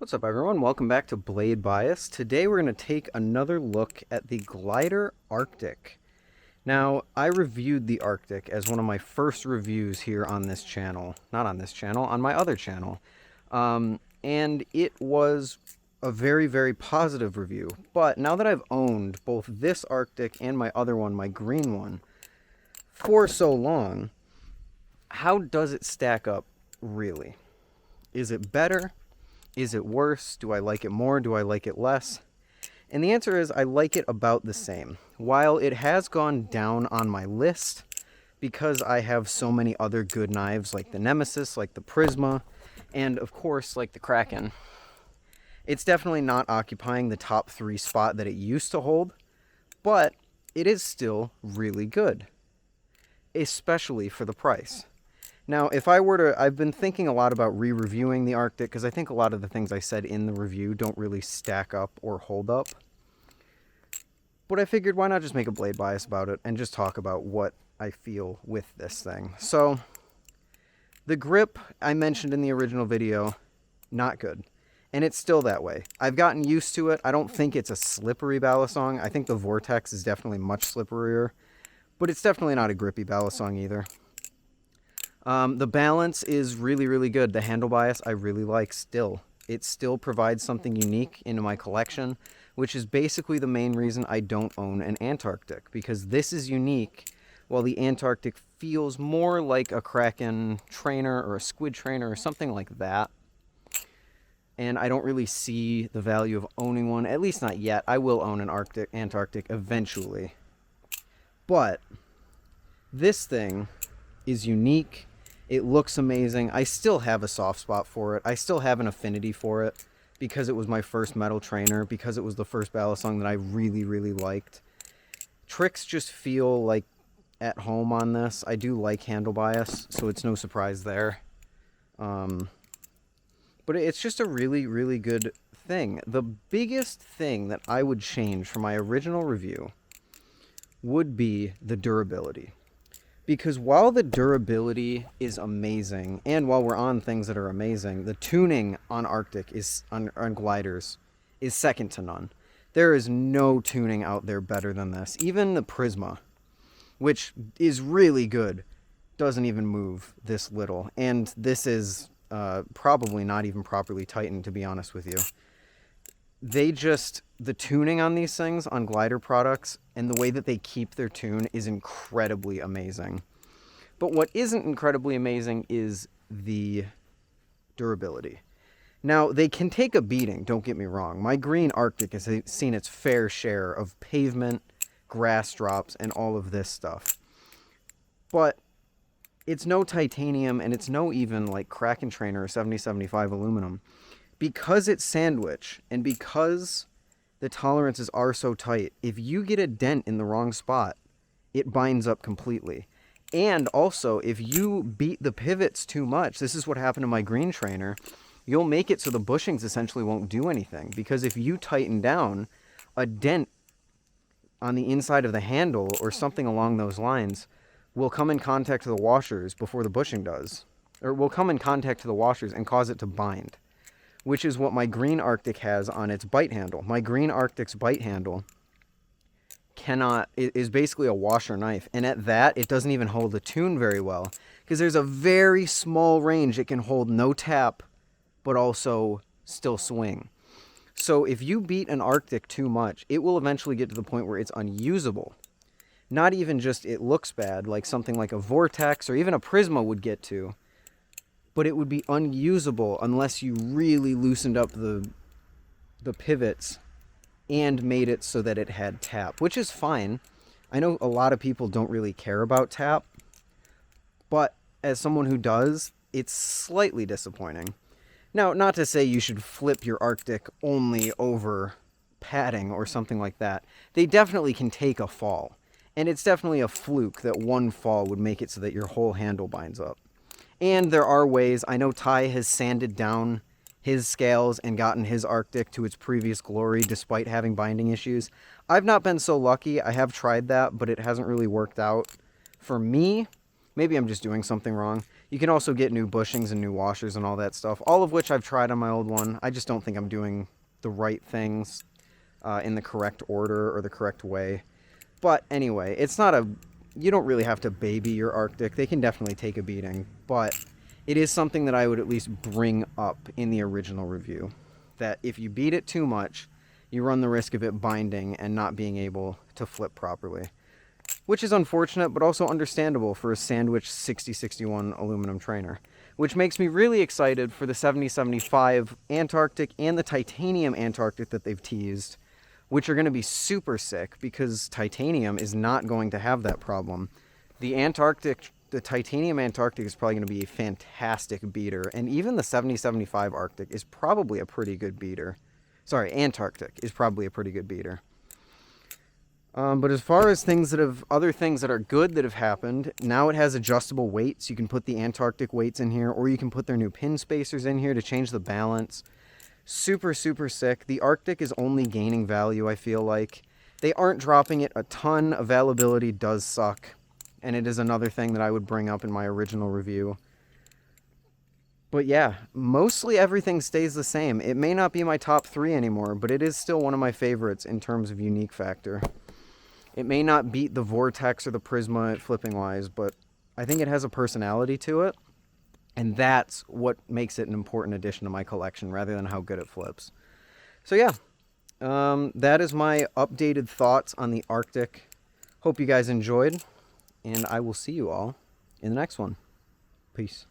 What's up, everyone? Welcome back to Blade Bias. Today we're going to take another look at the Glider Arctic. Now, I reviewed the Arctic as one of my first reviews here on this channel. Not on this channel, on my other channel. And it was a very, very positive review. But now that I've owned both this Arctic and my other one, my green one, for so long, how does it stack up, really? Is it better? Is it worse? Do I like it more? Do I like it less? And the answer is I like it about the same. While it has gone down on my list because I have so many other good knives like the Nemesis, like the Prisma, and of course like the Kraken, it's definitely not occupying the top 3 spot that it used to hold, but it is still really good, especially for the price. Now, if I were to, I've been thinking a lot about re-reviewing the Arctic because I think a lot of the things I said in the review don't really stack up or hold up. But I figured why not just make a blade bias about it and just talk about what I feel with this thing. So, the grip I mentioned in the original video, not good. And it's still that way. I've gotten used to it. I don't think it's a slippery balisong. I think the Vortex is definitely much slipperier. But it's definitely not a grippy balisong either. The balance is really, really good. The handle bias I really like still. It still provides something unique into my collection, which is basically the main reason I don't own an Antarctic, because this is unique, while the Antarctic feels more like a Kraken trainer or a squid trainer or something like that. And I don't really see the value of owning one, at least not yet. I will own an Antarctic eventually. But this thing is unique. It looks amazing. I still have a soft spot for it. I still have an affinity for it because it was my first metal trainer, because it was the first balisong that I really, really liked. Tricks just feel like at home on this. I do like handle bias, so it's no surprise there. But it's just a really, really good thing. The biggest thing that I would change from my original review would be the durability. Because while the durability is amazing, and while we're on things that are amazing, the tuning on Arctic is on gliders is second to none. There is no tuning out there better than this. Even the Prisma, which is really good, doesn't even move this little. And this is probably not even properly tightened, to be honest with you. The tuning on these things, on glider products, and the way that they keep their tune is incredibly amazing. But what isn't incredibly amazing is the durability. Now, they can take a beating, don't get me wrong. My green Arctic has seen its fair share of pavement, grass drops, and all of this stuff. But it's no titanium, and it's no even like Kraken Trainer or 7075 aluminum. Because it's sandwich, and because the tolerances are so tight, if you get a dent in the wrong spot, it binds up completely. And also, if you beat the pivots too much, this is what happened to my green trainer, you'll make it so the bushings essentially won't do anything. Because if you tighten down, a dent on the inside of the handle or something along those lines will come in contact with the washers before the bushing does. Or will come in contact to the washers and cause it to bind, which is what my green Arctic has on its bite handle. My green Arctic's bite handle is basically a washer knife, and at that, it doesn't even hold the tune very well, because there's a very small range it can hold no tap, but also still swing. So if you beat an Arctic too much, it will eventually get to the point where it's unusable. Not even just it looks bad, like something like a Vortex or even a Prisma would get to, but it would be unusable unless you really loosened up the pivots and made it so that it had tap, which is fine. I know a lot of people don't really care about tap, but as someone who does, it's slightly disappointing. Now, not to say you should flip your Arctic only over padding or something like that. They definitely can take a fall, and it's definitely a fluke that one fall would make it so that your whole handle binds up. And there are ways. I know Ty has sanded down his scales and gotten his Arctic to its previous glory despite having binding issues. I've not been so lucky. I have tried that, but it hasn't really worked out. For me, maybe I'm just doing something wrong. You can also get new bushings and new washers and all that stuff, all of which I've tried on my old one. I just don't think I'm doing the right things in the correct order or the correct way. But anyway, it's not a... You don't really have to baby your Arctic. They can definitely take a beating, but it is something that I would at least bring up in the original review. That if you beat it too much, you run the risk of it binding and not being able to flip properly. Which is unfortunate, but also understandable for a Sandwich 6061 aluminum trainer. Which makes me really excited for the 7075 Antarctic and the titanium Antarctic that they've teased, which are going to be super sick because titanium is not going to have that problem. The titanium Antarctic is probably going to be a fantastic beater, and even the 7075 Arctic is probably a pretty good beater. Sorry, Antarctic is probably a pretty good beater. But as far as other things that are good that have happened, now it has adjustable weights. You can put the Antarctic weights in here, or you can put their new pin spacers in here to change the balance. Super, super sick. The Arctic is only gaining value, I feel like. They aren't dropping it a ton. Availability does suck. And it is another thing that I would bring up in my original review. But yeah, mostly everything stays the same. It may not be my top 3 anymore, but it is still one of my favorites in terms of unique factor. It may not beat the Vortex or the Prisma flipping wise, but I think it has a personality to it. And that's what makes it an important addition to my collection, rather than how good it flips. So yeah, that is my updated thoughts on the Arctic. Hope you guys enjoyed, and I will see you all in the next one. Peace.